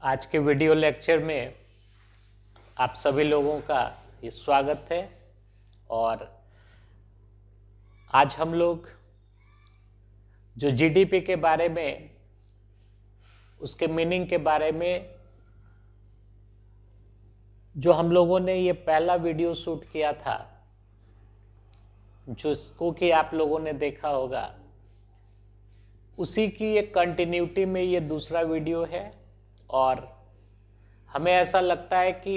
आज के video lecture में आप सभी लोगों का ये स्वागत है। और आज हम लोग जो जीडीपी के बारे में, उसके मीनिंग के बारे में जो हम लोगों ने ये पहला वीडियो शूट किया था, जिसको कि आप लोगों ने देखा होगा, उसी की एक कंटिन्यूटी में ये दूसरा वीडियो है। और हमें ऐसा लगता है कि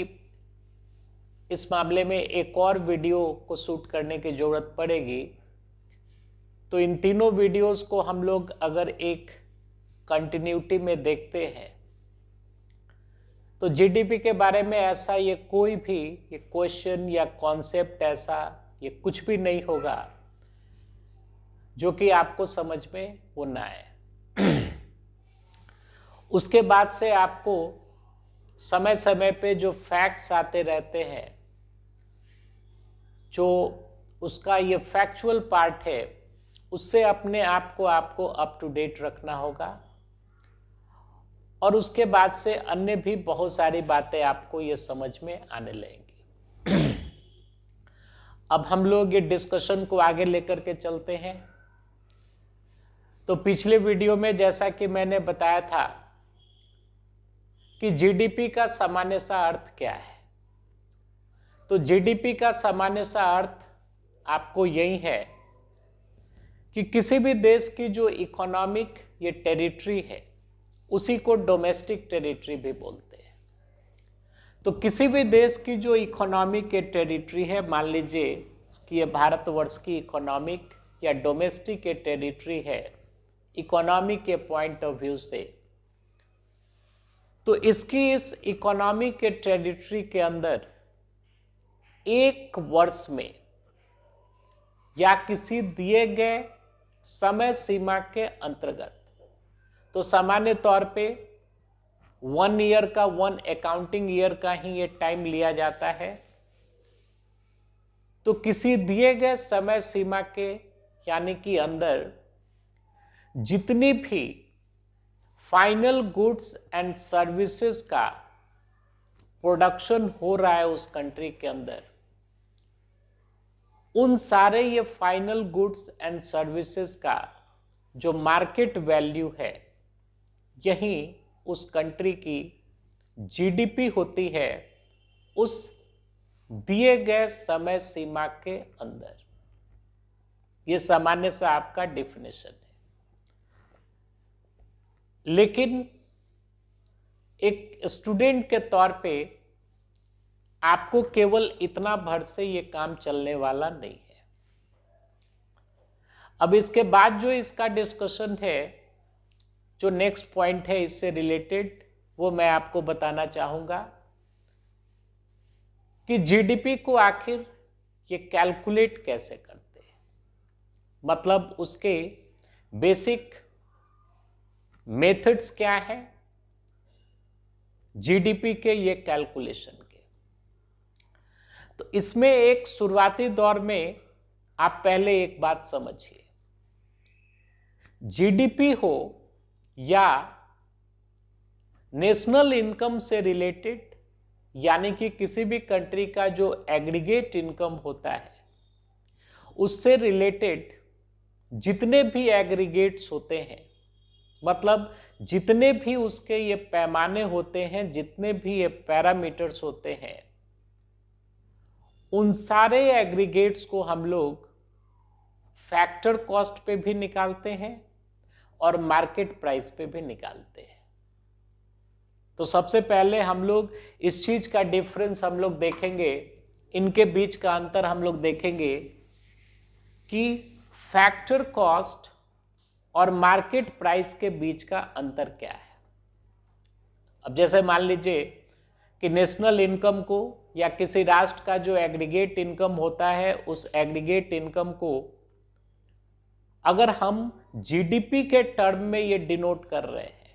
इस मामले में एक और वीडियो को शूट करने की ज़रूरत पड़ेगी। तो इन तीनों वीडियोस को हम लोग अगर एक कंटिन्यूटी में देखते हैं तो जीडीपी के बारे में ऐसा ये कोई भी ये क्वेश्चन या कॉन्सेप्ट ऐसा ये कुछ भी नहीं होगा जो कि आपको समझ में वो ना आए। उसके बाद से आपको समय समय पे जो फैक्ट्स आते रहते हैं, जो उसका ये फैक्चुअल पार्ट है, उससे अपने आप को आपको अप टू डेट रखना होगा। और उसके बाद से अन्य भी बहुत सारी बातें आपको ये समझ में आने लगेंगी। अब हम लोग ये डिस्कशन को आगे लेकर के चलते हैं। तो पिछले वीडियो में जैसा कि मैंने बताया था कि जीडीपी का सामान्य सा अर्थ क्या है, तो जीडीपी का सामान्य सा अर्थ आपको यही है कि किसी भी देश की जो इकोनॉमिक ये टेरिटरी है, उसी को डोमेस्टिक टेरिटरी भी बोलते हैं। तो किसी भी देश की जो इकोनॉमिक ये टेरिटरी है, मान लीजिए कि ये भारतवर्ष की इकोनॉमिक या डोमेस्टिक ये टेरिटरी है इकोनॉमिक के पॉइंट ऑफ व्यू से, तो इसकी इस इकोनॉमिक के टेरिटरी के अंदर एक वर्ष में या किसी दिए गए समय सीमा के अंतर्गत, तो सामान्य तौर पे 1 ईयर का 1 अकाउंटिंग ईयर का ही ये टाइम लिया जाता है। तो किसी दिए गए समय सीमा के यानी कि अंदर जितनी भी फाइनल गुड्स एंड सर्विसेज का प्रोडक्शन हो रहा है उस कंट्री के अंदर, उन सारे ये फाइनल गुड्स एंड सर्विसेज का जो मार्केट वैल्यू है, यही उस कंट्री की जीडीपी होती है उस दिए गए समय सीमा के अंदर। ये सामान्य सा आपका डेफिनेशन है। लेकिन एक स्टूडेंट के तौर पे आपको केवल इतना भर से ये काम चलने वाला नहीं है। अब इसके बाद जो इसका डिस्कशन है, जो नेक्स्ट पॉइंट है इससे रिलेटेड, वो मैं आपको बताना चाहूंगा कि जीडीपी को आखिर ये कैलकुलेट कैसे करते हैं, मतलब उसके बेसिक मेथड्स क्या है जीडीपी के ये कैलकुलेशन के। तो इसमें एक शुरुआती दौर में आप पहले एक बात समझिए, जीडीपी हो या नेशनल इनकम से रिलेटेड, यानी कि किसी भी कंट्री का जो एग्रीगेट इनकम होता है उससे रिलेटेड जितने भी एग्रीगेट्स होते हैं, मतलब जितने भी उसके ये पैमाने होते हैं, जितने भी ये पैरामीटर्स होते हैं, उन सारे एग्रीगेट्स को हम लोग फैक्टर कॉस्ट पे भी निकालते हैं और मार्केट प्राइस पे भी निकालते हैं। तो सबसे पहले हम लोग इस चीज का डिफरेंस हम लोग देखेंगे, इनके बीच का अंतर हम लोग देखेंगे कि फैक्टर कॉस्ट और मार्केट प्राइस के बीच का अंतर क्या है। अब जैसे मान लीजिए कि नेशनल इनकम को या किसी राष्ट्र का जो एग्रीगेट इनकम होता है, उस एग्रीगेट इनकम को अगर हम जीडीपी के टर्म में ये डिनोट कर रहे हैं,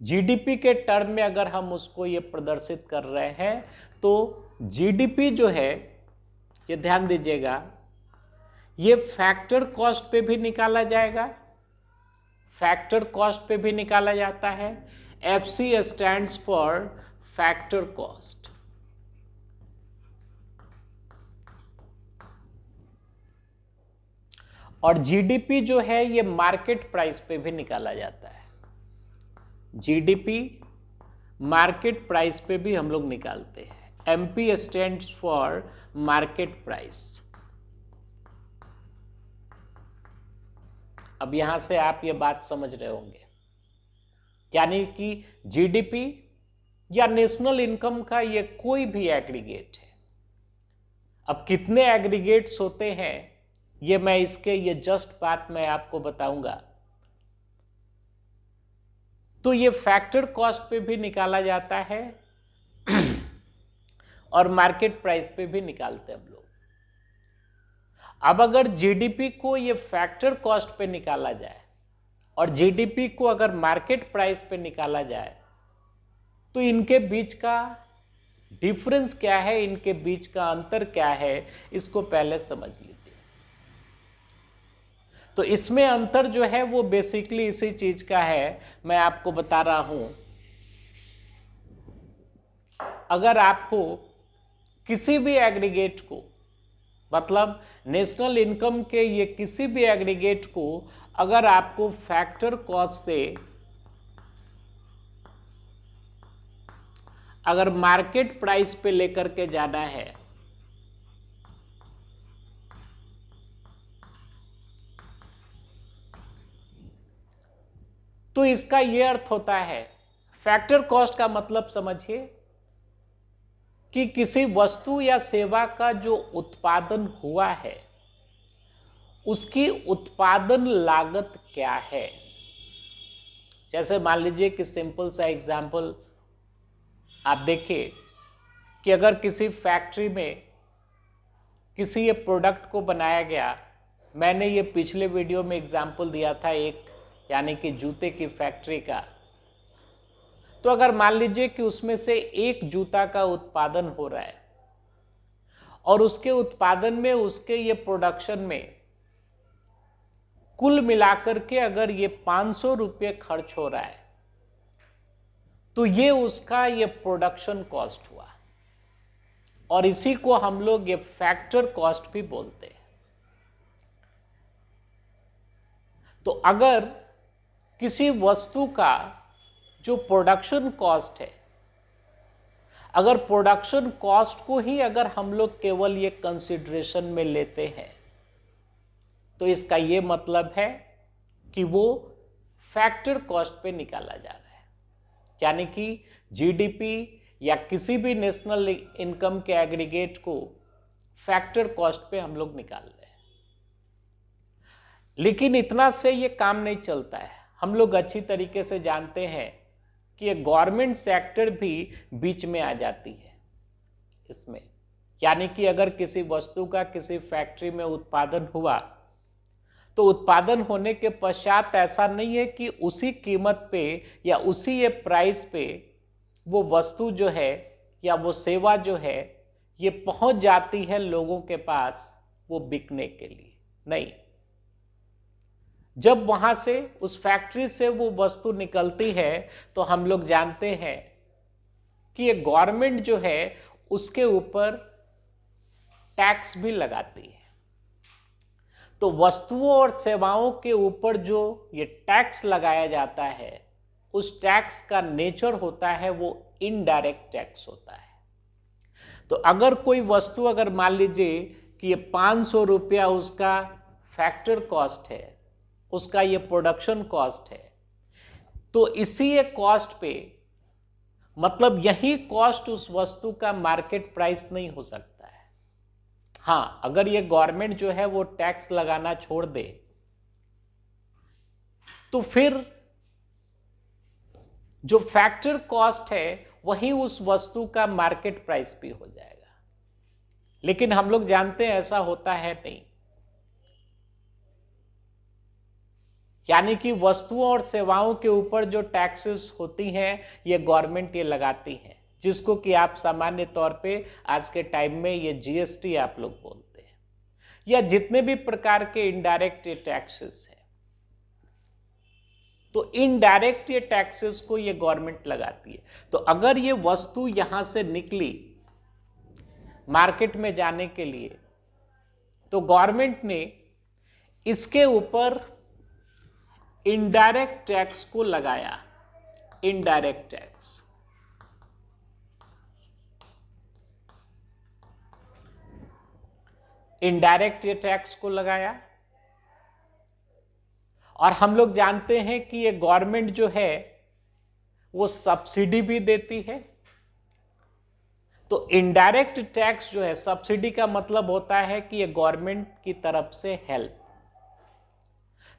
जीडीपी के टर्म में अगर हम उसको ये प्रदर्शित कर रहे हैं, तो जीडीपी जो है, ये ध्यान दीजिएगा, ये फैक्टर कॉस्ट पे भी निकाला जाएगा, फैक्टर कॉस्ट पे भी निकाला जाता है, FC stands for factor cost. और जीडीपी जो है ये मार्केट प्राइस पे भी निकाला जाता है। जीडीपी मार्केट प्राइस पे भी हम लोग निकालते हैं। MP stands for market price. अब यहां से आप ये बात समझ रहे होंगे, यानी कि जीडीपी या नेशनल इनकम का ये कोई भी एग्रीगेट है। अब कितने एग्रीगेट्स होते हैं ये जस्ट बात मैं आपको बताऊंगा। तो ये फैक्टर कॉस्ट पे भी निकाला जाता है और मार्केट प्राइस पे भी निकालते हैं हम लोग। अब अगर जीडीपी को ये फैक्टर कॉस्ट पे निकाला जाए और जीडीपी को अगर मार्केट प्राइस पे निकाला जाए तो इनके बीच का डिफरेंस क्या है, इनके बीच का अंतर क्या है, इसको पहले समझ लीजिए। तो इसमें अंतर जो है वो बेसिकली इसी चीज का है, मैं आपको बता रहा हूं। अगर आपको किसी भी एग्रीगेट को, मतलब नेशनल इनकम के ये किसी भी एग्रीगेट को अगर आपको फैक्टर कॉस्ट से अगर मार्केट प्राइस पे लेकर के जाना है तो इसका यह अर्थ होता है, फैक्टर कॉस्ट का मतलब समझिए कि किसी वस्तु या सेवा का जो उत्पादन हुआ है उसकी उत्पादन लागत क्या है। जैसे मान लीजिए कि सिंपल सा एग्जांपल आप देखिए कि अगर किसी फैक्ट्री में किसी ये प्रोडक्ट को बनाया गया, मैंने ये पिछले वीडियो में एग्जांपल दिया था एक, यानी कि जूते की फैक्ट्री का। तो अगर मान लीजिए कि उसमें से एक जूता का उत्पादन हो रहा है और उसके उत्पादन में, उसके ये प्रोडक्शन में कुल मिलाकर के अगर ये 500 रुपये खर्च हो रहा है तो ये उसका ये प्रोडक्शन कॉस्ट हुआ और इसी को हम लोग ये फैक्टर कॉस्ट भी बोलते हैं। तो अगर किसी वस्तु का जो प्रोडक्शन कॉस्ट है, अगर प्रोडक्शन कॉस्ट को ही अगर हम लोग केवल ये कंसिडरेशन में लेते हैं तो इसका ये मतलब है कि वो फैक्टर कॉस्ट पे निकाला जा रहा है। यानी कि जीडीपी या किसी भी नेशनल इनकम के एग्रीगेट को फैक्टर कॉस्ट पे हम लोग निकाल रहे हैं। लेकिन इतना से ये काम नहीं चलता है। हम लोग अच्छी तरीके से जानते हैं कि ये गवर्नमेंट सेक्टर भी बीच में आ जाती है इसमें। यानी कि अगर किसी वस्तु का किसी फैक्ट्री में उत्पादन हुआ तो उत्पादन होने के पश्चात ऐसा नहीं है कि उसी कीमत पे या उसी ये प्राइस पे वो वस्तु जो है या वो सेवा जो है ये पहुंच जाती है लोगों के पास वो बिकने के लिए। नहीं, जब वहां से उस फैक्ट्री से वो वस्तु निकलती है तो हम लोग जानते हैं कि ये गवर्नमेंट जो है उसके ऊपर टैक्स भी लगाती है। तो वस्तुओं और सेवाओं के ऊपर जो ये टैक्स लगाया जाता है उस टैक्स का नेचर होता है वो इनडायरेक्ट टैक्स होता है। तो अगर कोई वस्तु, अगर मान लीजिए कि ये 500 रुपया उसका फैक्टर कॉस्ट है, उसका ये प्रोडक्शन कॉस्ट है, तो इसी ये कॉस्ट पे, मतलब यही कॉस्ट उस वस्तु का मार्केट प्राइस नहीं हो सकता है। हाँ, अगर ये गवर्नमेंट जो है वो टैक्स लगाना छोड़ दे तो फिर जो फैक्टर कॉस्ट है वही उस वस्तु का मार्केट प्राइस भी हो जाएगा। लेकिन हम लोग जानते हैं ऐसा होता है नहीं। यानी कि वस्तुओं और सेवाओं के ऊपर जो टैक्सेस होती हैं ये गवर्नमेंट ये लगाती है, जिसको कि आप सामान्य तौर पे आज के टाइम में ये जीएसटी आप लोग बोलते हैं, या जितने भी प्रकार के इनडायरेक्ट टैक्सेस हैं। तो इनडायरेक्ट ये टैक्सेस को ये गवर्नमेंट लगाती है। तो अगर ये वस्तु यहां से निकली मार्केट में जाने के लिए, तो गवर्नमेंट ने इसके ऊपर इनडायरेक्ट टैक्स को लगाया, इनडायरेक्ट टैक्स। इनडायरेक्ट ये टैक्स को लगाया, और हम लोग जानते हैं कि ये गवर्नमेंट जो है वो सब्सिडी भी देती है। तो इनडायरेक्ट टैक्स जो है, सब्सिडी का मतलब होता है कि ये गवर्नमेंट की तरफ से हेल्प।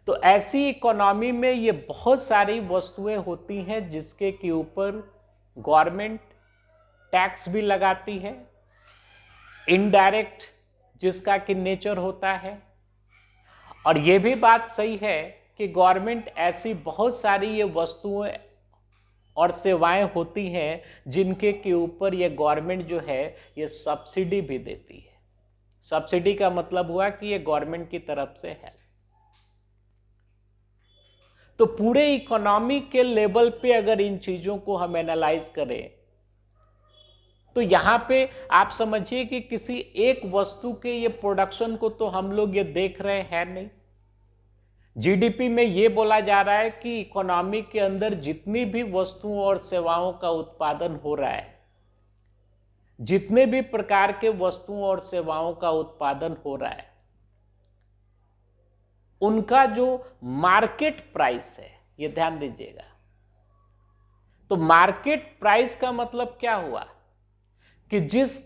तो ऐसी इकोनॉमी में ये बहुत सारी वस्तुएं होती हैं जिसके के ऊपर गवर्नमेंट टैक्स भी लगाती है, इनडायरेक्ट जिसका कि नेचर होता है। और ये भी बात सही है कि गवर्नमेंट ऐसी बहुत सारी ये वस्तुएं और सेवाएं होती हैं जिनके के ऊपर ये गवर्नमेंट जो है ये सब्सिडी भी देती है। सब्सिडी का मतलब हुआ कि ये गवर्नमेंट की तरफ से है। तो पूरे इकोनॉमी के लेवल पे अगर इन चीजों को हम एनालाइज करें तो यहां पे आप समझिए कि किसी एक वस्तु के ये प्रोडक्शन को तो हम लोग ये देख रहे हैं नहीं। जीडीपी में ये बोला जा रहा है कि इकोनॉमी के अंदर जितनी भी वस्तुओं और सेवाओं का उत्पादन हो रहा है, जितने भी प्रकार के वस्तुओं और सेवाओं का उत्पादन हो रहा है, उनका जो मार्केट प्राइस है, ये ध्यान दीजिएगा। तो मार्केट प्राइस का मतलब क्या हुआ कि जिस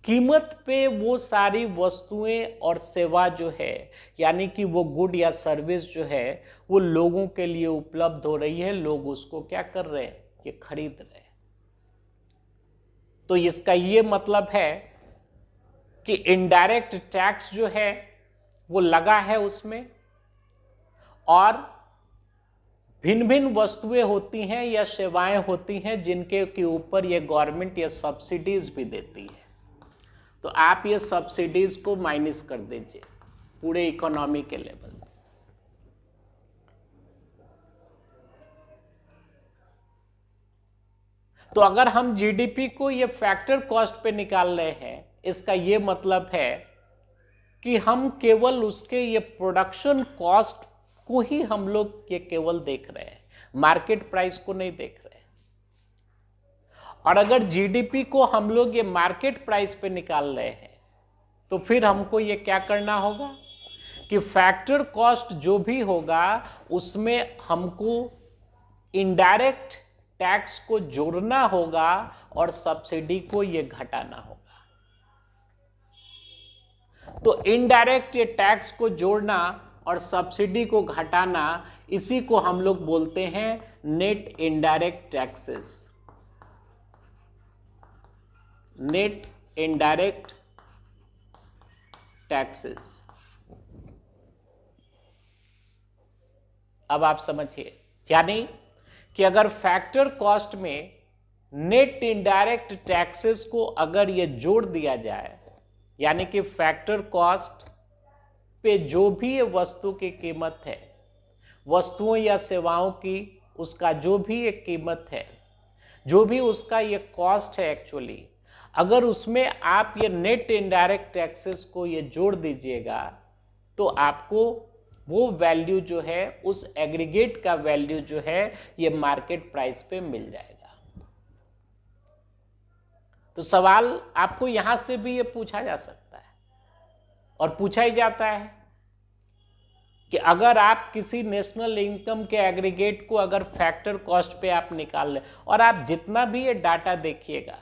कीमत पे वो सारी वस्तुएं और सेवा जो है, यानी कि वो गुड या सर्विस जो है वो लोगों के लिए उपलब्ध हो रही है, लोग उसको क्या कर रहे हैं, ये खरीद रहे हैं। तो इसका ये मतलब है कि इनडायरेक्ट टैक्स जो है वो लगा है उसमें, और भिन्न भिन्न वस्तुएं होती हैं या सेवाएं होती हैं जिनके के ऊपर ये गवर्नमेंट ये सब्सिडीज भी देती है। तो आप ये सब्सिडीज को माइनस कर दीजिए पूरे इकोनॉमी के लेवल पे। तो अगर हम जीडीपी को ये फैक्टर कॉस्ट पे निकाल रहे हैं, इसका ये मतलब है कि हम केवल उसके ये प्रोडक्शन कॉस्ट को ही हम लोग ये केवल देख रहे हैं, मार्केट प्राइस को नहीं देख रहे हैं। और अगर जीडीपी को हम लोग ये मार्केट प्राइस पे निकाल रहे हैं तो फिर हमको ये क्या करना होगा कि फैक्टर कॉस्ट जो भी होगा उसमें हमको इनडायरेक्ट टैक्स को जोड़ना होगा और सब्सिडी को ये घटाना होगा। तो इनडायरेक्ट ये टैक्स को जोड़ना और सब्सिडी को घटाना, इसी को हम लोग बोलते हैं net indirect taxes, net indirect taxes. अब आप समझिए, यानी कि अगर फैक्टर कॉस्ट में नेट इनडायरेक्ट टैक्सेस को अगर ये जोड़ दिया जाए, यानी कि फैक्टर कॉस्ट पे जो भी ये वस्तु की कीमत है, वस्तुओं या सेवाओं की उसका जो भी ये कीमत है, जो भी उसका ये कॉस्ट है एक्चुअली, अगर उसमें आप ये नेट इनडायरेक्ट टैक्सेस को ये जोड़ दीजिएगा तो आपको वो वैल्यू जो है, उस एग्रीगेट का वैल्यू जो है ये मार्केट प्राइस पे मिल जाएगा। तो सवाल आपको यहां से भी ये पूछा जा सकता है और पूछा ही जाता है कि अगर आप किसी नेशनल इनकम के एग्रीगेट को अगर फैक्टर कॉस्ट पे आप निकाल लें, और आप जितना भी ये डाटा देखिएगा,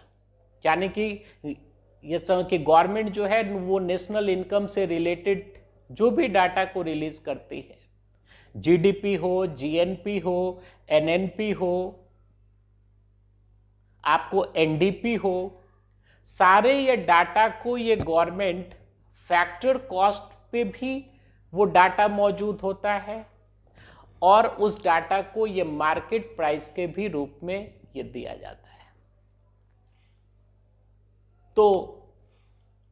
यानी कि ये समझ कि गवर्नमेंट जो है वो नेशनल इनकम से रिलेटेड जो भी डाटा को रिलीज करती है, जीडीपी हो, जीएनपी हो, एनएनपी हो, आपको एनडीपी हो, सारे ये डाटा को ये गवर्नमेंट फैक्टर कॉस्ट पे भी वो डाटा मौजूद होता है, और उस डाटा को ये मार्केट प्राइस के भी रूप में ये दिया जाता है। तो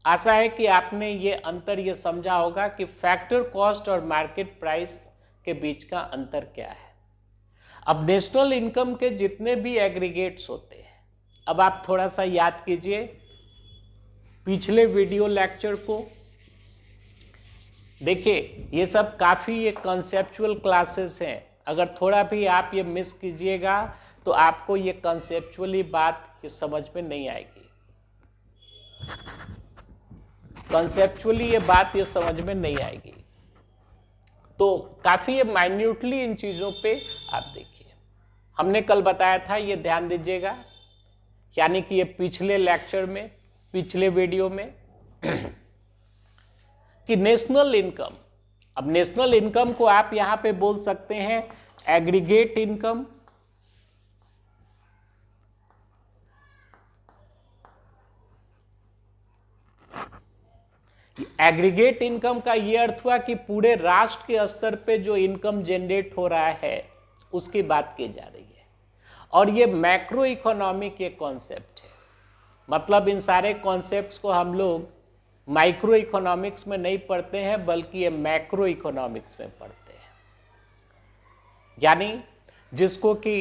आशा है कि आपने ये अंतर ये समझा होगा कि फैक्टर कॉस्ट और मार्केट प्राइस के बीच का अंतर क्या है। अब नेशनल इनकम के जितने भी एग्रीगेट्स होते हैं, अब आप थोड़ा सा याद कीजिए पिछले वीडियो लेक्चर को। देखिए ये सब काफ़ी ये कॉन्सेप्चुअल क्लासेस हैं, अगर थोड़ा भी आप ये मिस कीजिएगा तो आपको ये कॉन्सेप्चुअली बात ये समझ में नहीं आएगी, कॉन्सेप्चुअली ये बात ये समझ में नहीं आएगी। तो काफ़ी ये माइन्यूटली इन चीज़ों पे आप देखिए, हमने कल बताया था, ये ध्यान दीजिएगा, यानी कि ये पिछले लेक्चर में, पिछले वीडियो में कि नेशनल इनकम, अब नेशनल इनकम को आप यहां पे बोल सकते हैं एग्रीगेट इनकम, एग्रीगेट इनकम का ये अर्थ हुआ कि पूरे राष्ट्र के स्तर पे जो इनकम जनरेट हो रहा है उसकी बात की जा रही है। और ये मैक्रो इकोनॉमिक एक कॉन्सेप्ट है, मतलब इन सारे कॉन्सेप्ट्स को हम लोग माइक्रो इकोनॉमिक्स में नहीं पढ़ते हैं बल्कि ये मैक्रो इकोनॉमिक्स में पढ़ते हैं, यानी जिसको कि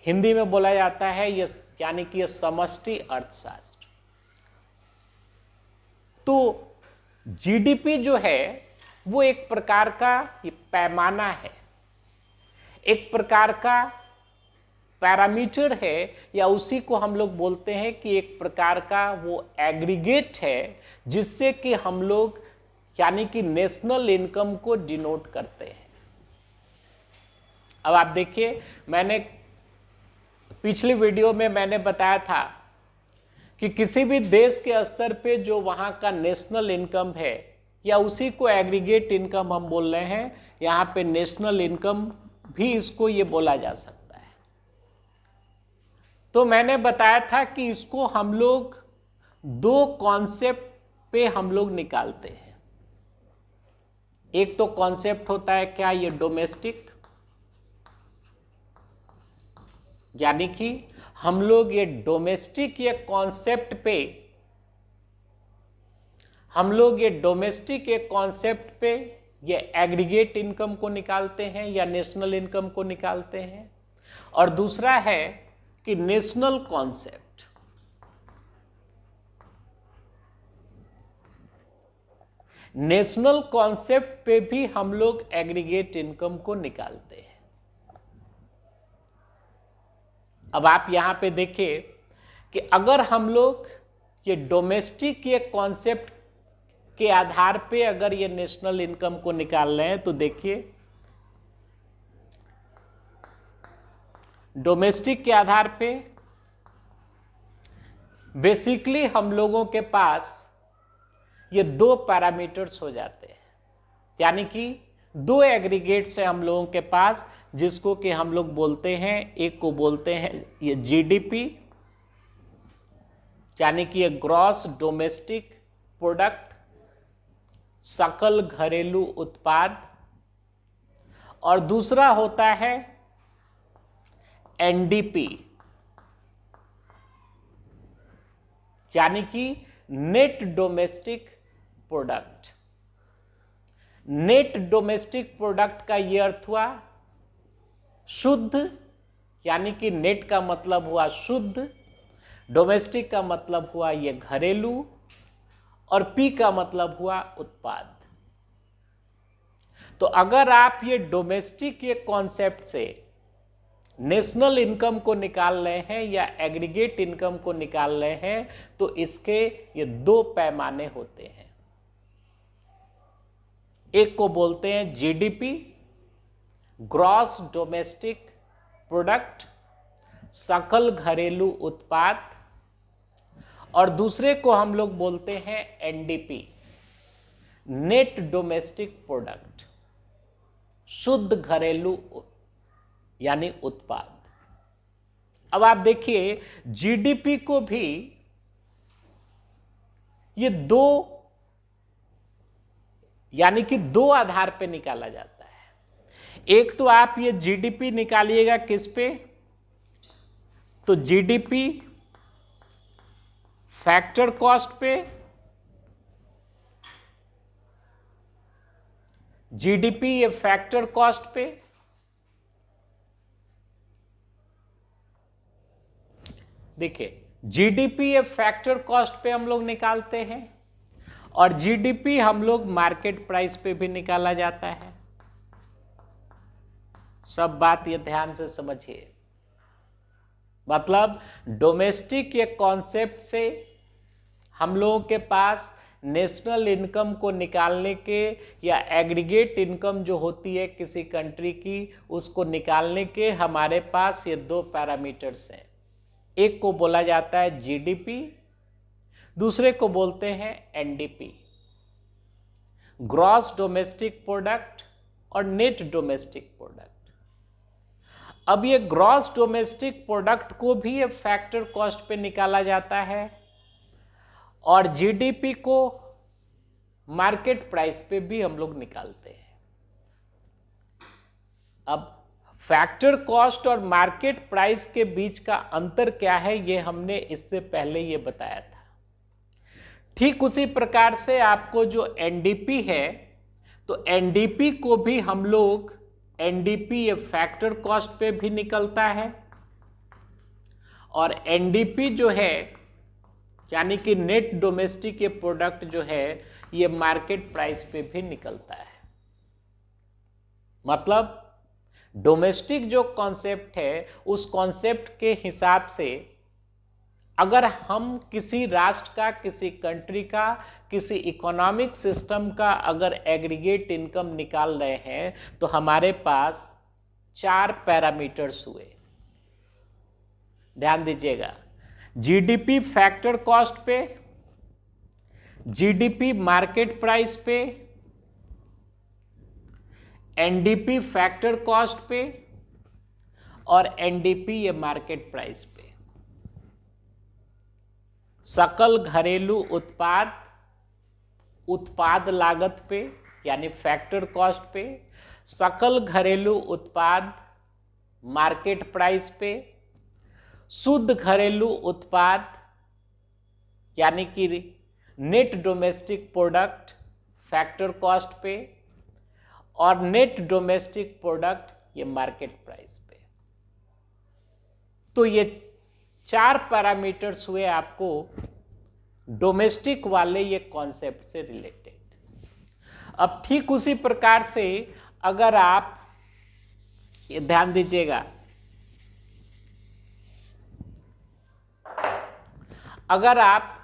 हिंदी में बोला जाता है ये, यानी कि ये समष्टि अर्थशास्त्र। तो जीडीपी जो है वो एक प्रकार का ये पैमाना है, एक प्रकार का पैरामीटर है, या उसी को हम लोग बोलते हैं कि एक प्रकार का वो एग्रीगेट है जिससे कि हम लोग यानी कि नेशनल इनकम को डिनोट करते हैं। अब आप देखिए, मैंने पिछली वीडियो में मैंने बताया था कि किसी भी देश के स्तर पे जो वहां का नेशनल इनकम है या उसी को एग्रीगेट इनकम हम बोल रहे हैं, यहाँ पे नेशनल इनकम भी इसको ये बोला जा सकता है। तो मैंने बताया था कि इसको हम लोग दो कॉन्सेप्ट पे हम लोग निकालते हैं। एक तो कॉन्सेप्ट होता है क्या, ये डोमेस्टिक, यानी कि हम लोग ये डोमेस्टिक ये कॉन्सेप्ट पे, हम लोग ये डोमेस्टिक एक कॉन्सेप्ट पे ये एग्रीगेट इनकम को निकालते हैं या नेशनल इनकम को निकालते हैं। और दूसरा है कि नेशनल कॉन्सेप्ट, नेशनल कॉन्सेप्ट पे भी हम लोग एग्रीगेट इनकम को निकालते हैं। अब आप यहां पे देखिए कि अगर हम लोग ये डोमेस्टिक ये कॉन्सेप्ट के आधार पे अगर ये नेशनल इनकम को निकाल रहे हैं तो देखिए डोमेस्टिक के आधार पे बेसिकली हम लोगों के पास ये दो पैरामीटर्स हो जाते हैं, यानी कि दो एग्रीगेट्स है हम लोगों के पास, जिसको कि हम लोग बोलते हैं, एक को बोलते हैं ये जीडीपी, यानी कि ये ग्रॉस डोमेस्टिक प्रोडक्ट, सकल घरेलू उत्पाद, और दूसरा होता है एनडीपी, यानी कि net domestic product. Net domestic product का यह अर्थ हुआ शुद्ध, यानी कि नेट का मतलब हुआ शुद्ध, डोमेस्टिक का मतलब हुआ ये घरेलू, और पी का मतलब हुआ उत्पाद। तो अगर आप ये डोमेस्टिक ये कॉन्सेप्ट से नेशनल इनकम को निकाल रहे हैं या एग्रीगेट इनकम को निकाल रहे हैं तो इसके ये दो पैमाने होते हैं। एक को बोलते हैं जीडीपी, ग्रॉस डोमेस्टिक प्रोडक्ट, सकल घरेलू उत्पाद, और दूसरे को हम लोग बोलते हैं एनडीपी, नेट डोमेस्टिक प्रोडक्ट, शुद्ध घरेलू यानी उत्पाद। अब आप देखिए जीडीपी को भी ये दो, यानी कि दो आधार पे निकाला जाता है। एक तो आप ये जीडीपी निकालिएगा किस पे, तो जीडीपी फैक्टर कॉस्ट पे, जीडीपी ये फैक्टर कॉस्ट पे, देखिए जीडीपी ये फैक्टर कॉस्ट पे हम लोग निकालते हैं और जीडीपी हम लोग मार्केट प्राइस पे भी निकाला जाता है। सब बात ये ध्यान से समझिए, मतलब डोमेस्टिक ये कॉन्सेप्ट से हम लोगों के पास नेशनल इनकम को निकालने के या एग्रीगेट इनकम जो होती है किसी कंट्री की उसको निकालने के हमारे पास ये दो पैरामीटर्स हैं। एक को बोला जाता है जीडीपी, दूसरे को बोलते हैं एनडीपी, ग्रॉस डोमेस्टिक प्रोडक्ट और नेट डोमेस्टिक प्रोडक्ट। अब ये ग्रॉस डोमेस्टिक प्रोडक्ट को भी ये फैक्टर कॉस्ट पे निकाला जाता है और जीडीपी को मार्केट प्राइस पे भी हम लोग निकालते हैं। अब फैक्टर कॉस्ट और मार्केट प्राइस के बीच का अंतर क्या है ये हमने इससे पहले ये बताया था। ठीक उसी प्रकार से आपको जो एनडीपी है तो एनडीपी को भी हम लोग एनडीपी ये फैक्टर कॉस्ट पे भी निकलता है और एनडीपी जो है यानी कि नेट डोमेस्टिक ये प्रोडक्ट जो है ये मार्केट प्राइस पे भी निकलता है। मतलब डोमेस्टिक जो कॉन्सेप्ट है उस कॉन्सेप्ट के हिसाब से अगर हम किसी राष्ट्र का, किसी कंट्री का, किसी इकोनॉमिक सिस्टम का अगर एग्रीगेट इनकम निकाल रहे हैं तो हमारे पास 4 पैरामीटर्स हुए। ध्यान दीजिएगा, जीडीपी फैक्टर कॉस्ट पे, जीडीपी मार्केट प्राइस पे, एनडीपी फैक्टर कॉस्ट पे और एनडीपी ये मार्केट प्राइस पे। सकल घरेलू उत्पाद उत्पाद लागत पे यानी फैक्टर कॉस्ट पे, सकल घरेलू उत्पाद मार्केट प्राइस पे, शुद्ध घरेलू उत्पाद यानी कि net domestic product factor cost पे और नेट डोमेस्टिक प्रोडक्ट ये मार्केट प्राइस पे। तो ये 4 पैरामीटर्स हुए आपको डोमेस्टिक वाले ये कॉन्सेप्ट से रिलेटेड। अब ठीक उसी प्रकार से अगर आप ये ध्यान दीजिएगा, अगर आप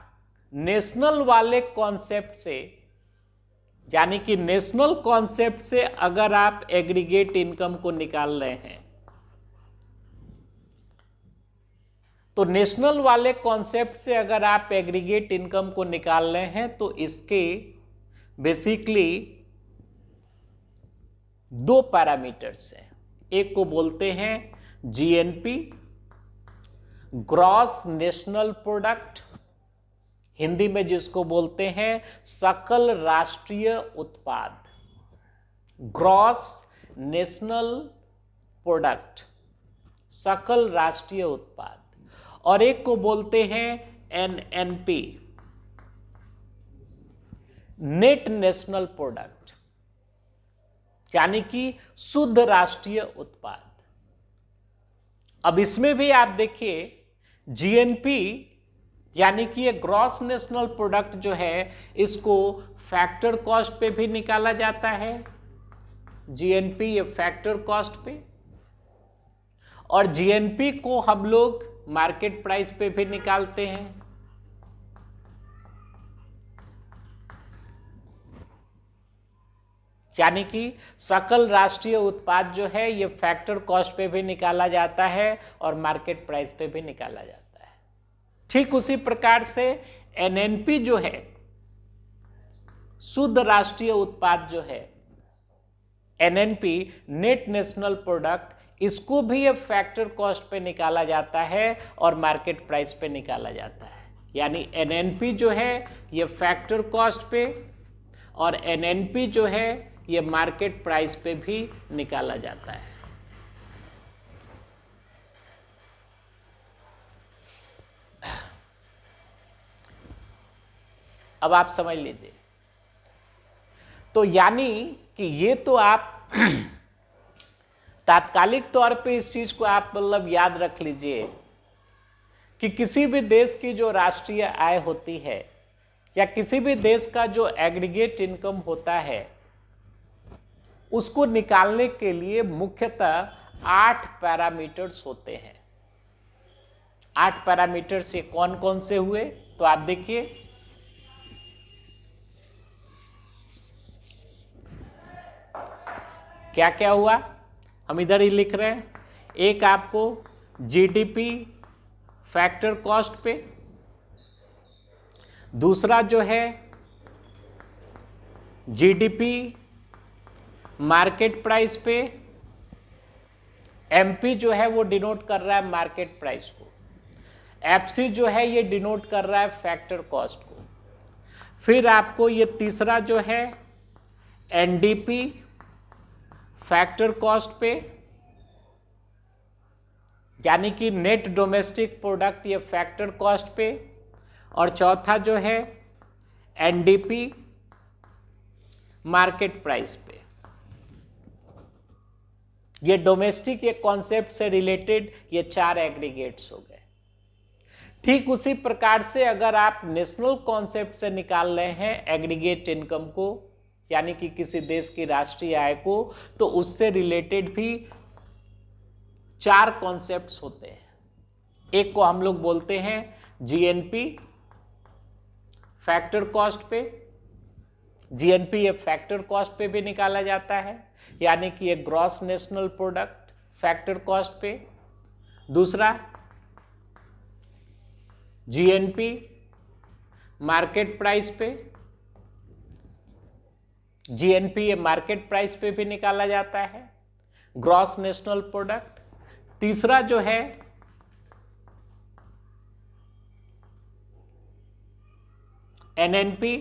नेशनल वाले कॉन्सेप्ट से यानी कि नेशनल कॉन्सेप्ट से अगर आप एग्रीगेट इनकम को निकाल रहे हैं तो नेशनल वाले कॉन्सेप्ट से अगर आप एग्रीगेट इनकम को निकाल रहे हैं तो इसके बेसिकली 2 पैरामीटर्स हैं। एक को बोलते हैं GNP, gross national product, Hindi में जिसको बोलते हैं सकल राष्ट्रीय उत्पाद, ग्रॉस नेशनल प्रोडक्ट, सकल राष्ट्रीय उत्पाद। और एक को बोलते हैं एनएनपी, नेट नेशनल प्रोडक्ट, यानी कि शुद्ध राष्ट्रीय उत्पाद। अब इसमें भी आप देखिए जीएनपी यानी कि ये ग्रॉस नेशनल प्रोडक्ट जो है इसको फैक्टर कॉस्ट पे भी निकाला जाता है, जीएनपी ये फैक्टर कॉस्ट पे, और जीएनपी को हम लोग मार्केट प्राइस पे भी निकालते हैं। यानी कि सकल राष्ट्रीय उत्पाद जो है ये फैक्टर कॉस्ट पे भी निकाला जाता है और मार्केट प्राइस पे भी निकाला जाता है। ठीक उसी प्रकार से एनएनपी जो है शुद्ध राष्ट्रीय उत्पाद जो है, एनएनपी नेट नेशनल प्रोडक्ट, इसको भी ये फैक्टर कॉस्ट पे निकाला जाता है और मार्केट प्राइस पे निकाला जाता है। यानी एनएनपी जो है ये फैक्टर कॉस्ट पे और एनएनपी जो है ये मार्केट प्राइस पे भी निकाला जाता है। अब आप समझ लीजिए, तो यानी कि ये तो आप तात्कालिक तौर पे इस चीज को आप मतलब याद रख लीजिए कि किसी भी देश की जो राष्ट्रीय आय होती है या किसी भी देश का जो एग्रीगेट इनकम होता है, उसको निकालने के लिए मुख्यतः 8 पैरामीटर्स होते हैं। 8 पैरामीटर्स ये कौन कौन से हुए, तो आप देखिए, क्या क्या हुआ, हम इधर ही लिख रहे हैं। एक आपको जीडीपी फैक्टर कॉस्ट पे, दूसरा जो है जीडीपी मार्केट प्राइस पे, एमपी जो है वो डिनोट कर रहा है मार्केट प्राइस को, एफसी जो है ये डिनोट कर रहा है फैक्टर कॉस्ट को, फिर आपको ये तीसरा जो है एनडीपी फैक्टर कॉस्ट पे, यानी कि नेट डोमेस्टिक प्रोडक्ट ये फैक्टर कॉस्ट पे, और चौथा जो है एनडीपी मार्केट प्राइस पे। ये डोमेस्टिक ये कॉन्सेप्ट से रिलेटेड ये 4 एग्रीगेट्स हो गए। ठीक उसी प्रकार से अगर आप नेशनल कॉन्सेप्ट से निकाल रहे हैं एग्रीगेट इनकम को, यानी कि किसी देश की राष्ट्रीय आय को, तो उससे रिलेटेड भी 4 कॉन्सेप्ट्स होते हैं। एक को हम लोग बोलते हैं जीएनपी फैक्टर कॉस्ट पे, जीएनपी ये फैक्टर कॉस्ट पे भी निकाला जाता है, यानी कि ये gross national product factor cost पे। दूसरा जीएनपी मार्केट प्राइस पे, जीएनपी ये मार्केट प्राइस पे भी निकाला जाता है, ग्रॉस नेशनल प्रोडक्ट। तीसरा जो है एनएनपी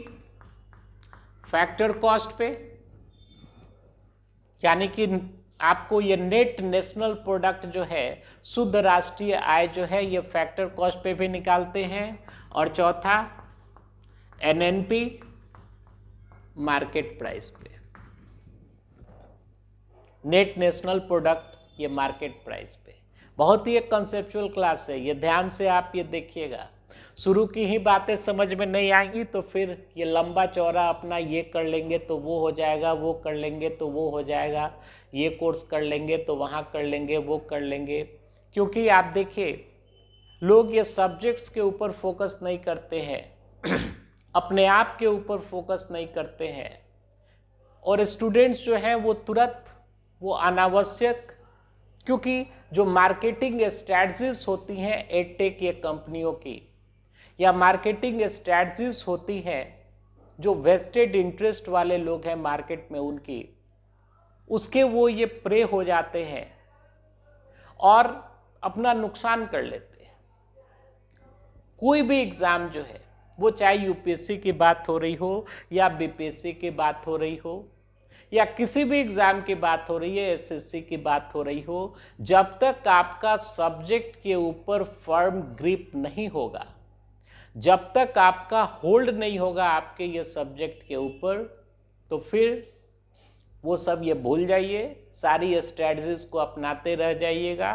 फैक्टर कॉस्ट पे, यानी कि आपको ये नेट नेशनल प्रोडक्ट जो है, शुद्ध राष्ट्रीय आय जो है, ये फैक्टर कॉस्ट पे भी निकालते हैं। और चौथा एनएनपी मार्केट प्राइस पे, नेट नेशनल प्रोडक्ट ये मार्केट प्राइस पे। बहुत ही एक कंसेप्चुअल क्लास है, ये ध्यान से आप ये देखिएगा। शुरू की ही बातें समझ में नहीं आएंगी तो फिर ये लंबा चौड़ा अपना ये कर लेंगे तो वो हो जाएगा, वो कर लेंगे तो वो हो जाएगा, ये कोर्स कर लेंगे तो वहाँ कर लेंगे, वो कर लेंगे। क्योंकि आप देखिए, लोग ये सब्जेक्ट्स के ऊपर फोकस नहीं करते हैं, अपने आप के ऊपर फोकस नहीं करते हैं, और स्टूडेंट्स जो हैं वो तुरंत वो अनावश्यक, क्योंकि जो मार्केटिंग स्ट्रैटेजीज होती हैं एडटेक ये कंपनियों की, या मार्केटिंग स्ट्रैटेजीज होती हैं जो वेस्टेड इंटरेस्ट वाले लोग हैं मार्केट में उनकी, उसके वो ये प्रे हो जाते हैं और अपना नुकसान कर लेते हैं। कोई भी एग्जाम जो है, वो चाहे यूपीएससी की बात हो रही हो या बीपीएससी की बात हो रही हो या किसी भी एग्जाम की बात हो रही है, एसएससी की बात हो रही हो, जब तक आपका सब्जेक्ट के ऊपर फर्म ग्रिप नहीं होगा, जब तक आपका होल्ड नहीं होगा आपके ये सब्जेक्ट के ऊपर, तो फिर वो सब ये भूल जाइए, सारी स्ट्रैटेजीज को अपनाते रह जाइएगा,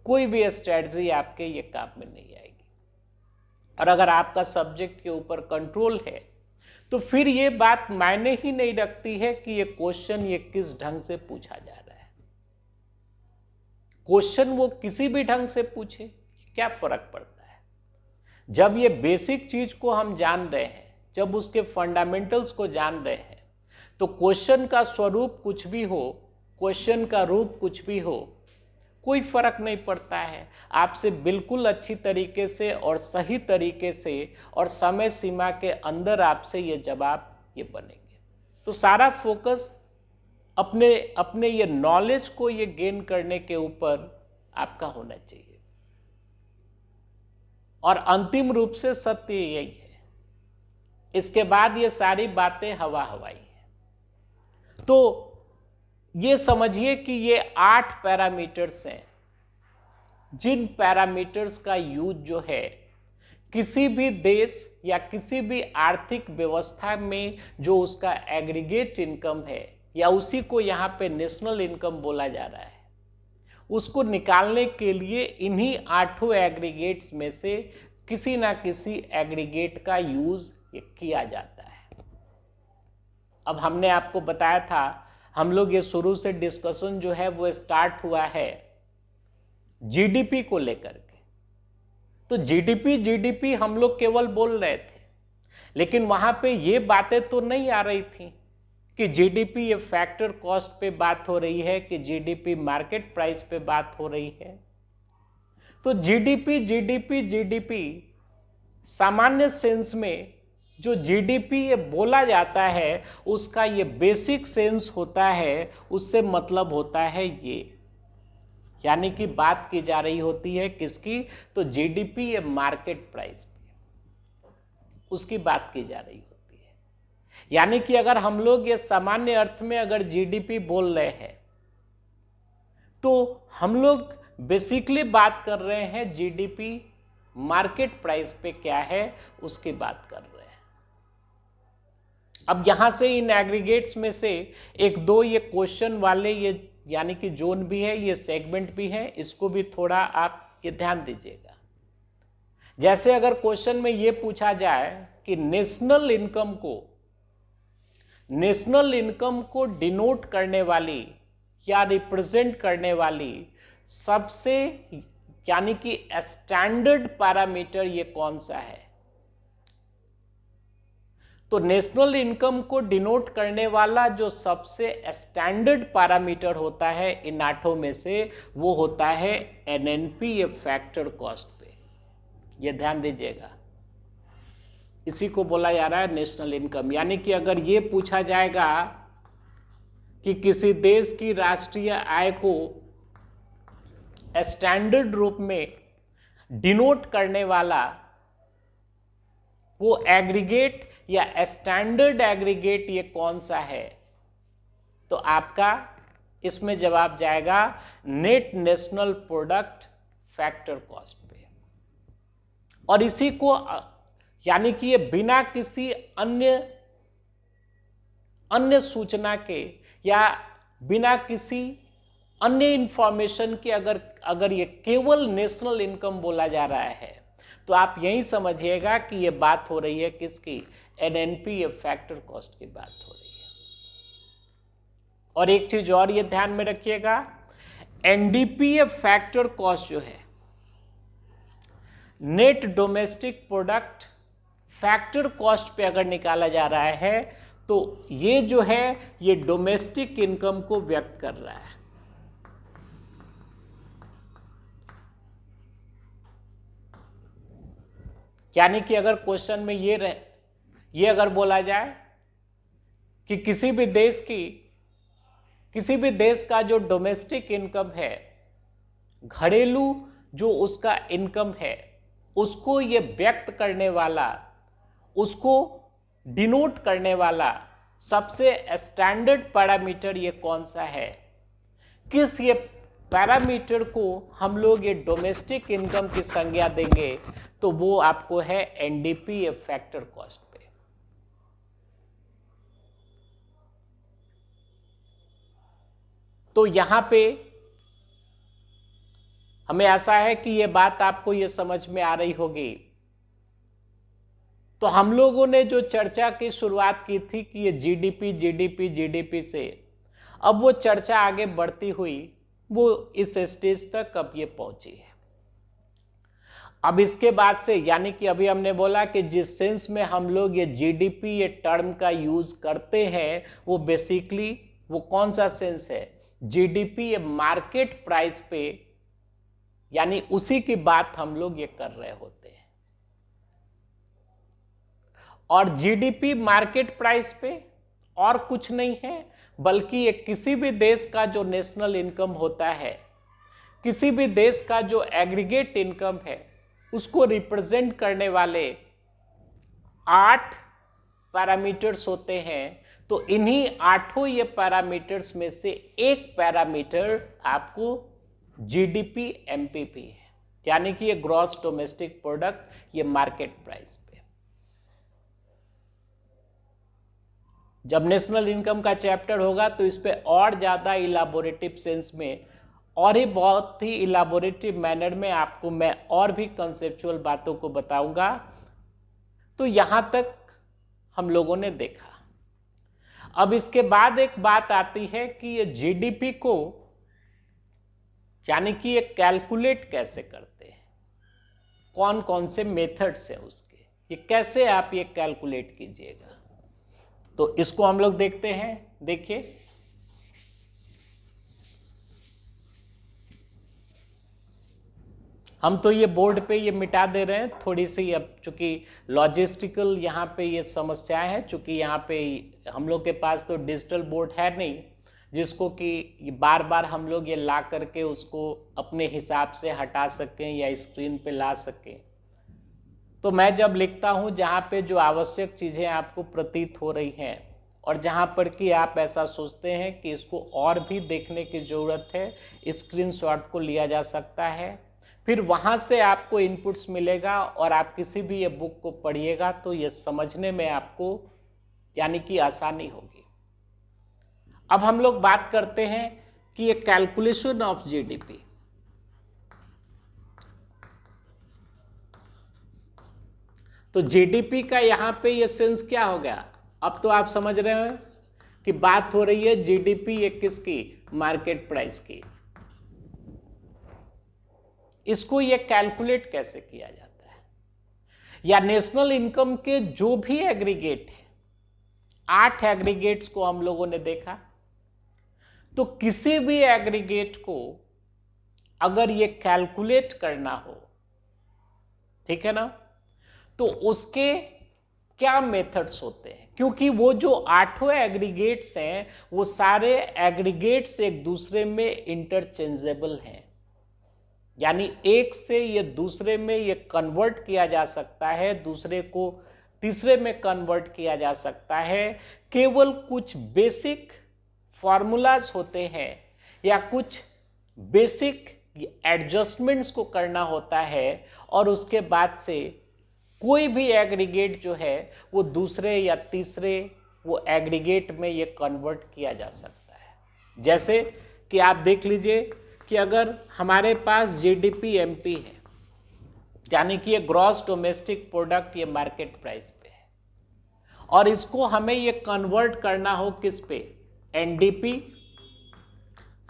कोई भी स्ट्रैटेजी आपके ये काम में नहीं आएगी। और अगर आपका सब्जेक्ट के ऊपर कंट्रोल है तो फिर ये बात मायने ही नहीं रखती है कि ये क्वेश्चन ये किस ढंग से पूछा जा रहा है। क्वेश्चन वो किसी भी ढंग से पूछे, क्या फर्क पड़ता है। जब ये बेसिक चीज को हम जान रहे हैं, जब उसके फंडामेंटल्स को जान रहे हैं, तो क्वेश्चन का स्वरूप कुछ भी हो, क्वेश्चन का रूप कुछ भी हो, कोई फर्क नहीं पड़ता है। आपसे बिल्कुल अच्छी तरीके से और सही तरीके से और समय सीमा के अंदर आपसे ये जवाब ये बनेंगे। तो सारा फोकस अपने ये नॉलेज को ये गेन करने के ऊपर आपका होना चाहिए। और अंतिम रूप से सत्य यही है, इसके बाद ये सारी बातें हवा हवाई है। तो ये समझिए कि ये 8 पैरामीटर्स हैं, जिन पैरामीटर्स का यूज जो है किसी भी देश या किसी भी आर्थिक व्यवस्था में जो उसका एग्रीगेट इनकम है, या उसी को यहाँ पे नेशनल इनकम बोला जा रहा है, उसको निकालने के लिए इन्हीं 8 एग्रीगेट्स में से किसी ना किसी एग्रीगेट का यूज किया जाता है। अब हमने आपको बताया था, हम लोग ये शुरू से डिस्कशन जो है वो स्टार्ट हुआ है जीडीपी को लेकर के। तो जीडीपी हम लोग केवल बोल रहे थे, लेकिन वहां पे ये बातें तो नहीं आ रही थी कि जीडीपी ये फैक्टर कॉस्ट पे बात हो रही है कि जीडीपी मार्केट प्राइस पे बात हो रही है। तो जीडीपी सामान्य सेंस में जो जीडीपी ये बोला जाता है उसका ये बेसिक सेंस होता है, उससे मतलब होता है ये, यानी कि बात की जा रही होती है किसकी, तो जीडीपी ये मार्केट प्राइस पे उसकी बात की जा रही होती है। यानी कि अगर हम लोग ये सामान्य अर्थ में अगर जीडीपी बोल रहे हैं तो हम लोग बेसिकली बात कर रहे हैं जीडीपी मार्केट प्राइस पे क्या है उसकी बात कर रहे हैं। अब यहां से इन एग्रीगेट्स में से एक दो ये क्वेश्चन वाले ये यानी कि जोन भी है, ये सेगमेंट भी है, इसको भी थोड़ा आप ये ध्यान दीजिएगा। जैसे अगर क्वेश्चन में ये पूछा जाए कि नेशनल इनकम को डिनोट करने वाली या रिप्रेजेंट करने वाली सबसे यानी कि स्टैंडर्ड पैरामीटर ये कौन सा है, तो नेशनल इनकम को डिनोट करने वाला जो सबसे स्टैंडर्ड पैरामीटर होता है इन 8 में से वो होता है एनएनपी ये फैक्टर कॉस्ट पे। ये ध्यान दीजिएगा, इसी को बोला जा रहा है नेशनल इनकम। यानी कि अगर ये पूछा जाएगा कि किसी देश की राष्ट्रीय आय को स्टैंडर्ड रूप में डिनोट करने वाला वो एग्रीगेट या स्टैंडर्ड एग्रीगेट ये कौन सा है, तो आपका इसमें जवाब जाएगा net national product factor cost पे। और इसी को यानी कि ये बिना किसी अन्य सूचना के या बिना किसी अन्य इंफॉर्मेशन के अगर ये केवल नेशनल इनकम बोला जा रहा है तो आप यही समझिएगा कि ये बात हो रही है किसकी, एनएनपी ये फैक्टर कॉस्ट की बात हो रही है। और एक चीज और ये ध्यान में रखिएगा, एनडीपी ये फैक्टर कॉस्ट जो है net domestic product factor cost पे अगर निकाला जा रहा है तो ये जो है ये डोमेस्टिक इनकम को व्यक्त कर रहा है। यानी कि अगर क्वेश्चन में ये अगर बोला जाए कि किसी भी देश का जो डोमेस्टिक इनकम है, घरेलू जो उसका इनकम है, उसको ये व्यक्त करने वाला, उसको डिनोट करने वाला सबसे स्टैंडर्ड पैरामीटर ये कौन सा है, किस ये पैरामीटर को हम लोग ये डोमेस्टिक इनकम की संज्ञा देंगे, तो वो आपको है एनडीपी ये फैक्टर कॉस्ट पे। तो यहां पे हमें ऐसा है कि ये बात आपको ये समझ में आ रही होगी। तो हम लोगों ने जो चर्चा की शुरुआत की थी कि ये जीडीपी से, अब वो चर्चा आगे बढ़ती हुई वो इस स्टेज तक अब ये पहुंची है। अब इसके बाद से यानी कि अभी हमने बोला कि जिस सेंस में हम लोग ये जीडीपी ये टर्म का यूज करते हैं वो बेसिकली वो कौन सा सेंस है, जीडीपी ये मार्केट प्राइस पे, यानी उसी की बात हम लोग ये कर रहे होते हैं। और जीडीपी मार्केट प्राइस पे और कुछ नहीं है बल्कि ये किसी भी देश का जो नेशनल इनकम होता है, किसी भी देश का जो एग्रीगेट इनकम है, उसको रिप्रेजेंट करने वाले 8 पैरामीटर्स होते हैं। तो इन्हीं 8 ये पैरामीटर्स में से एक पैरामीटर आपको जीडीपी एमपीपी है, यानी कि ये ग्रॉस डोमेस्टिक प्रोडक्ट, ये मार्केट प्राइस पे। जब नेशनल इनकम का चैप्टर होगा तो इस पे और ज्यादा इलाबोरेटिव सेंस में और ही बहुत ही इलाबोरेटिव मैनर में आपको मैं और भी कंसेप्चुअल बातों को बताऊंगा। तो यहां तक हम लोगों ने देखा। अब इसके बाद एक बात आती है कि ये जीडीपी को यानी कि ये कैलकुलेट कैसे करते हैं, कौन कौन से मेथड्स हैं उसके, ये कैसे आप ये कैलकुलेट कीजिएगा। तो इसको हम लोग देखते हैं। देखिए, हम तो ये बोर्ड पे ये मिटा दे रहे हैं थोड़ी सी, अब चूंकि लॉजिस्टिकल यहाँ पे ये समस्याएं हैं, चूंकि यहाँ पे हम लोग के पास तो डिजिटल बोर्ड है नहीं जिसको कि बार बार हम लोग ये ला करके उसको अपने हिसाब से हटा सकें या स्क्रीन पे ला सकें। तो मैं जब लिखता हूँ जहाँ पे जो आवश्यक चीज़ें आपको प्रतीत हो रही हैं और जहाँ पर कि आप ऐसा सोचते हैं कि इसको और भी देखने की ज़रूरत है, स्क्रीनशॉट को लिया जा सकता है। फिर वहाँ से आपको इनपुट्स मिलेगा और आप किसी भी ये बुक को पढ़िएगा तो ये समझने में आपको यानी कि आसानी होगी। अब हम लोग बात करते हैं कि ये कैलकुलेशन ऑफ जीडीपी, तो जीडीपी का यहाँ पे ये सेंस क्या हो गया। अब तो आप समझ रहे हैं कि बात हो रही है जीडीपी ये किसकी, मार्केट प्राइस की। इसको ये कैलकुलेट कैसे किया जाता है, या नेशनल इनकम के जो भी एग्रीगेट है, 8 एग्रीगेट्स को हम लोगों ने देखा। तो किसी भी एग्रीगेट को अगर ये कैलकुलेट करना हो, ठीक है ना, तो उसके क्या मेथड्स होते हैं, क्योंकि वो जो 8 एग्रीगेट्स हैं वो सारे एग्रीगेट्स एक दूसरे में इंटरचेंजेबल हैं, यानी एक से ये दूसरे में ये कन्वर्ट किया जा सकता है, दूसरे को तीसरे में कन्वर्ट किया जा सकता है। केवल कुछ बेसिक फॉर्मूलाज होते हैं या कुछ बेसिक एडजस्टमेंट्स को करना होता है और उसके बाद से कोई भी एग्रीगेट जो है वो दूसरे या तीसरे वो एग्रीगेट में ये कन्वर्ट किया जा सकता है। जैसे कि आप देख लीजिए कि अगर हमारे पास जीडीपी एमपी है, यानी कि ये ग्रॉस डोमेस्टिक प्रोडक्ट ये मार्केट प्राइस पे है, और इसको हमें ये कन्वर्ट करना हो किस पे, एनडीपी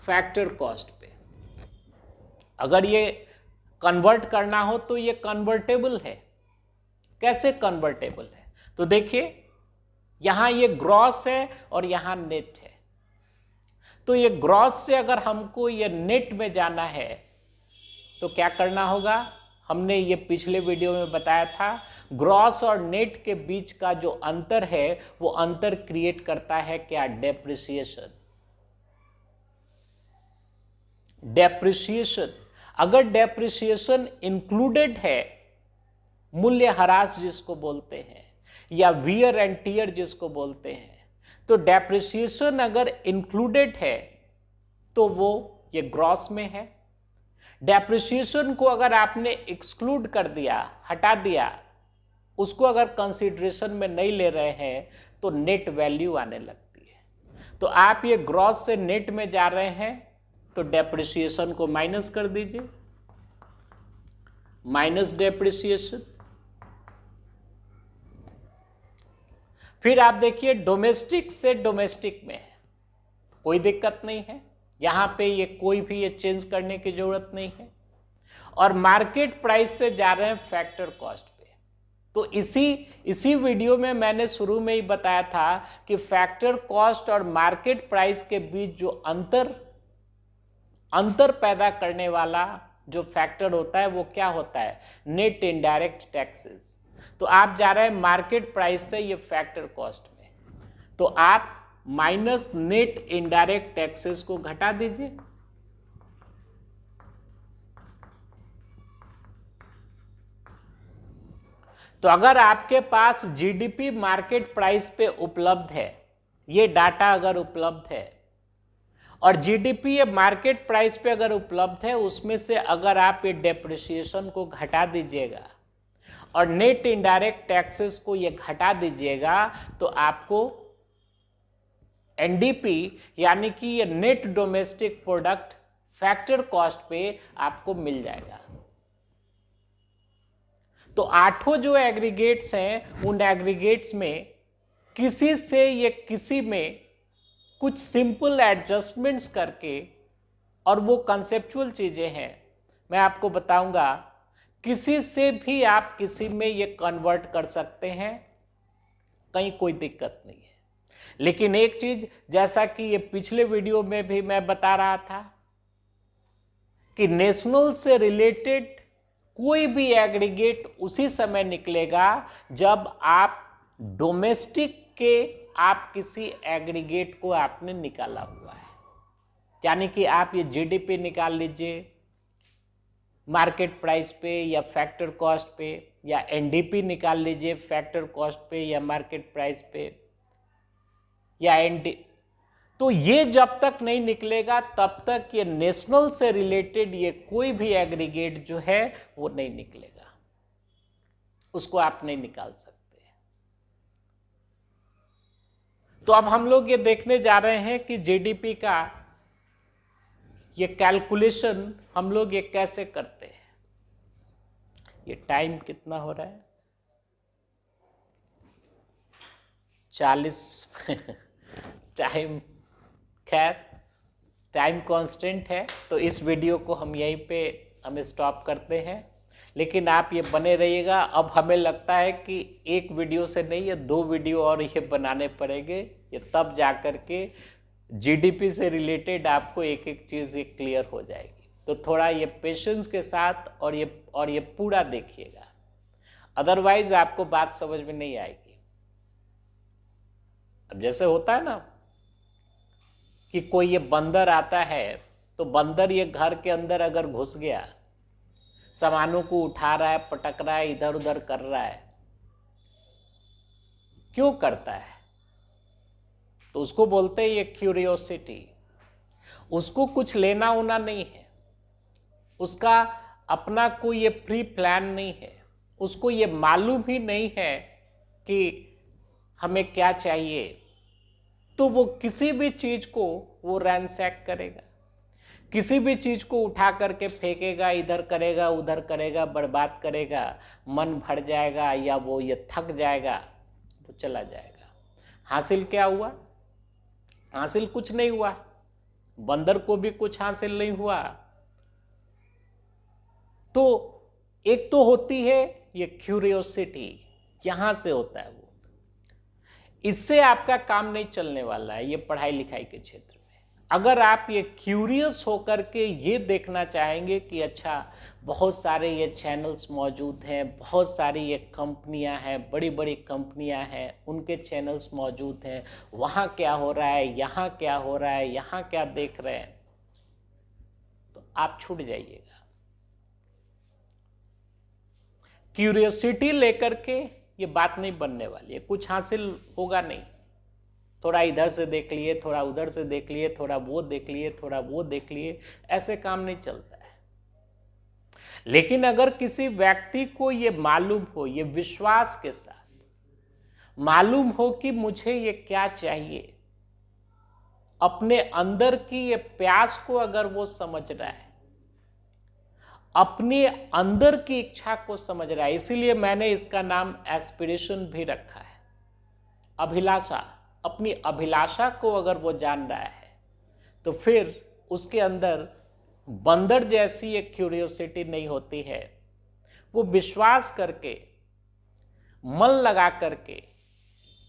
फैक्टर कॉस्ट पे। अगर ये कन्वर्ट करना हो तो ये कन्वर्टेबल है। कैसे कन्वर्टेबल है, तो देखिए यहां ये ग्रॉस है और यहां नेट है। तो ये ग्रॉस से अगर हमको ये नेट में जाना है तो क्या करना होगा, हमने ये पिछले वीडियो में बताया था, ग्रॉस और नेट के बीच का जो अंतर है वो अंतर क्रिएट करता है क्या, डेप्रिसिएशन। डेप्रिसिएशन, अगर डेप्रिसिएशन इंक्लूडेड है, मूल्य ह्रास जिसको बोलते हैं या वियर एंड टियर जिसको बोलते हैं, तो डेप्रिसिएशन अगर इंक्लूडेड है तो वो ये ग्रॉस में है। डेप्रिसिएशन को अगर आपने एक्सक्लूड कर दिया, हटा दिया, उसको अगर कंसीडरेशन में नहीं ले रहे हैं तो नेट वैल्यू आने लगती है। तो आप ये ग्रॉस से नेट में जा रहे हैं तो डेप्रिसिएशन को माइनस कर दीजिए, माइनस डेप्रिसिएशन। फिर आप देखिए डोमेस्टिक से डोमेस्टिक में है, कोई दिक्कत नहीं है, यहां पे ये कोई भी ये चेंज करने की जरूरत नहीं है। और मार्केट प्राइस से जा रहे हैं फैक्टर कॉस्ट पे। तो इसी वीडियो में मैंने शुरू में ही बताया था कि फैक्टर कॉस्ट और मार्केट प्राइस के बीच जो अंतर पैदा करने वाला जो फैक्टर होता है वो क्या होता है, नेट इनडायरेक्ट टैक्सेस। तो आप जा रहे हैं मार्केट प्राइस से ये फैक्टर कॉस्ट में, तो आप माइनस नेट इनडायरेक्ट टैक्सेस को घटा दीजिए। तो अगर आपके पास जीडीपी मार्केट प्राइस पे उपलब्ध है, ये डाटा अगर उपलब्ध है और जीडीपी ये मार्केट प्राइस पे अगर उपलब्ध है, उसमें से अगर आप ये डेप्रिसिएशन को घटा दीजिएगा और नेट इनडायरेक्ट टैक्सेस को ये घटा दीजिएगा, तो आपको एनडीपी यानी कि ये net domestic product factor cost पे आपको मिल जाएगा। तो आठों जो एग्रीगेट्स हैं उन एग्रीगेट्स में किसी से या किसी में कुछ सिंपल एडजस्टमेंट्स करके, और वो कंसेप्चुअल चीजें हैं, मैं आपको बताऊंगा, किसी से भी आप किसी में ये कन्वर्ट कर सकते हैं, कहीं कोई दिक्कत नहीं है। लेकिन एक चीज, जैसा कि ये पिछले वीडियो में भी मैं बता रहा था कि नेशनल से रिलेटेड कोई भी एग्रीगेट उसी समय निकलेगा जब आप डोमेस्टिक के आप किसी एग्रीगेट को आपने निकाला हुआ है। यानी कि आप ये जीडीपी निकाल लीजिए मार्केट प्राइस पे या फैक्टर कॉस्ट पे, या एनडीपी निकाल लीजिए फैक्टर कॉस्ट पे या मार्केट प्राइस पे, या तो ये जब तक नहीं निकलेगा तब तक ये नेशनल से रिलेटेड ये कोई भी एग्रीगेट जो है वो नहीं निकलेगा, उसको आप नहीं निकाल सकते। तो अब हम लोग ये देखने जा रहे हैं कि जीडीपी का ये कैलकुलेशन हम लोग ये कैसे करते हैं। ये टाइम कितना हो रहा है? 40 टाइम, खैर टाइम कांस्टेंट है, तो इस वीडियो को हम यहीं पे हम स्टॉप करते हैं। लेकिन आप ये बने रहिएगा। अब हमें लगता है कि एक वीडियो से नहीं, ये 2 वीडियो और ये बनाने पड़ेंगे, ये तब जा कर के जीडीपी से रिलेटेड आपको एक एक चीज़ ये क्लियर हो जाएगी। तो थोड़ा ये पेशेंस के साथ और ये पूरा देखिएगा, अदरवाइज आपको बात समझ में नहीं आएगी। अब जैसे होता है ना कि कोई ये बंदर आता है, तो बंदर ये घर के अंदर अगर घुस गया, सामानों को उठा रहा है, पटक रहा है, इधर उधर कर रहा है, क्यों करता है? तो उसको बोलते हैं ये क्यूरियोसिटी। उसको कुछ लेना उना नहीं है, उसका अपना कोई ये प्री प्लान नहीं है, उसको ये मालूम ही नहीं है कि हमें क्या चाहिए, तो वो किसी भी चीज को वो रैंसैक करेगा, किसी भी चीज को उठा करके फेंकेगा, इधर करेगा उधर करेगा, बर्बाद करेगा, मन भर जाएगा या वो ये थक जाएगा, वो चला जाएगा। हासिल क्या हुआ? हासिल कुछ नहीं हुआ, बंदर को भी कुछ हासिल नहीं हुआ। तो एक तो होती है ये क्यूरियोसिटी, यहां से होता है वो, इससे आपका काम नहीं चलने वाला है ये पढ़ाई लिखाई के क्षेत्र में। अगर आप ये क्यूरियस होकर के ये देखना चाहेंगे कि अच्छा बहुत सारे ये चैनल्स मौजूद हैं, बहुत सारी ये कंपनियां हैं, बड़ी बड़ी कंपनियां हैं, उनके चैनल्स मौजूद हैं, वहाँ क्या हो रहा है, यहाँ क्या हो रहा है, यहाँ क्या देख रहे हैं, तो आप छूट जाइएगा। क्यूरियोसिटी लेकर के ये बात नहीं बनने वाली है, कुछ हासिल होगा नहीं। थोड़ा इधर से देख लिए, थोड़ा उधर से देख लिए, थोड़ा वो देख लिए, थोड़ा वो देख लिए, ऐसे काम नहीं चलता है। लेकिन अगर किसी व्यक्ति को ये मालूम हो, ये विश्वास के साथ मालूम हो कि मुझे ये क्या चाहिए, अपने अंदर की ये प्यास को अगर वो समझ रहा है, अपने अंदर की इच्छा को समझ रहा है, इसीलिए मैंने इसका नाम एस्पिरेशन भी रखा है, अभिलाषा। अपनी अभिलाषा को अगर वो जान रहा है तो फिर उसके अंदर बंदर जैसी एक क्यूरियोसिटी नहीं होती है। वो विश्वास करके, मन लगा करके,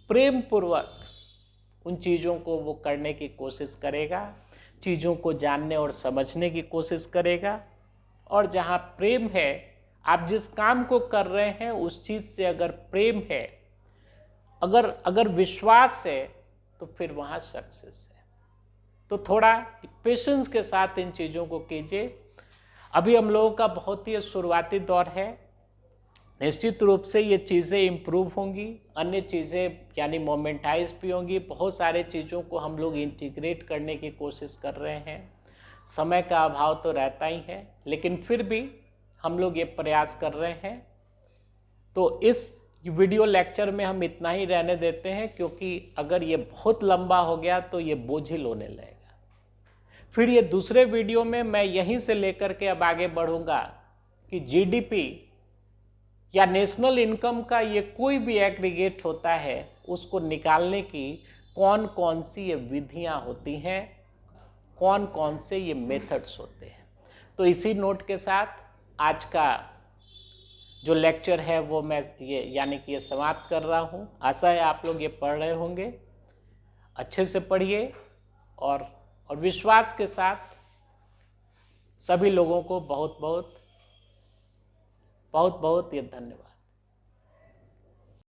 प्रेम पूर्वक उन चीज़ों को वो करने की कोशिश करेगा, चीज़ों को जानने और समझने की कोशिश करेगा। और जहाँ प्रेम है, आप जिस काम को कर रहे हैं उस चीज़ से अगर प्रेम है, अगर विश्वास है, तो फिर वहाँ सक्सेस है। तो थोड़ा पेशेंस के साथ इन चीज़ों को कीजिए। अभी हम लोगों का बहुत ही शुरुआती दौर है, निश्चित रूप से ये चीज़ें इम्प्रूव होंगी, अन्य चीज़ें यानी मोमेंटाइज भी होंगी, बहुत सारे चीज़ों को हम लोग इंटीग्रेट करने की कोशिश कर रहे हैं। समय का अभाव तो रहता ही है, लेकिन फिर भी हम लोग ये प्रयास कर रहे हैं। तो इस वीडियो लेक्चर में हम इतना ही रहने देते हैं, क्योंकि अगर ये बहुत लंबा हो गया तो ये बोझिल होने लगेगा। फिर ये दूसरे वीडियो में मैं यहीं से लेकर के अब आगे बढ़ूंगा कि जीडीपी या नेशनल इनकम का ये कोई भी एग्रीगेट होता है, उसको निकालने की कौन कौन सी ये विधियां होती हैं, कौन कौन से ये मेथड्स होते हैं। तो इसी नोट के साथ आज का जो लेक्चर है वो मैं ये समाप्त कर रहा हूँ। आशा है आप लोग ये पढ़ रहे होंगे, अच्छे से पढ़िए और विश्वास के साथ सभी लोगों को बहुत बहुत ये धन्यवाद।